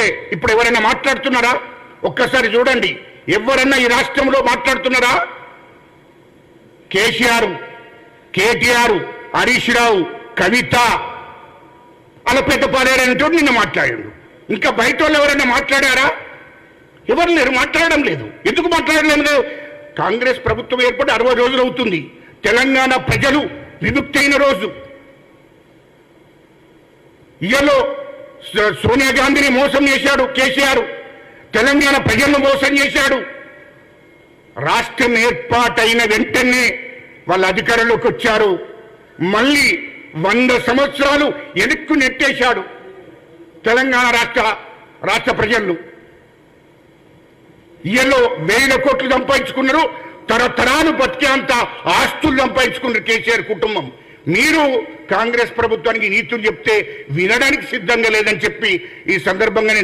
Okay, ఇప్పుడు ఎవరైనా మాట్లాడుతున్నారా? ఒక్కసారి చూడండి, ఎవరన్నా ఈ రాష్ట్రంలో మాట్లాడుతున్నారా? కేసీఆర్, కేటీఆర్, హరీష్ రావు, కవిత, అలపేట పాలేరంటూ నిన్న మాట్లాడాడు. ఇంకా బయట వాళ్ళు ఎవరైనా మాట్లాడారా? ఎవరు లేరు, మాట్లాడడం లేదు. ఎందుకు మాట్లాడలేదు? కాంగ్రెస్ ప్రభుత్వం ఏర్పడి 60 రోజులు అవుతుంది. తెలంగాణ ప్రజలు విముక్తైన రోజు. ఇయలో సోనియా గాంధీని మోసం చేశాడు కేసీఆర్, తెలంగాణ ప్రజలను మోసం చేశాడు. రాష్ట్రం ఏర్పాటైన వెంటనే వాళ్ళ అధికారంలోకి వచ్చారు. మళ్ళీ 100 సంవత్సరాలు వెనక్కు నెట్టేశాడు తెలంగాణ రాష్ట్ర ప్రజలను. ఇయలో 1000 కోట్లు సంపాదించుకున్నారు. తరతరాలు బతికేంత ఆస్తులు సంపాదించుకున్నారు కేసీఆర్ కుటుంబం. మీరు కాంగ్రెస్ ప్రభుత్వానికి నీతులు చెప్తే వినడానికి సిద్ధంగా లేదని చెప్పి ఈ సందర్భంగా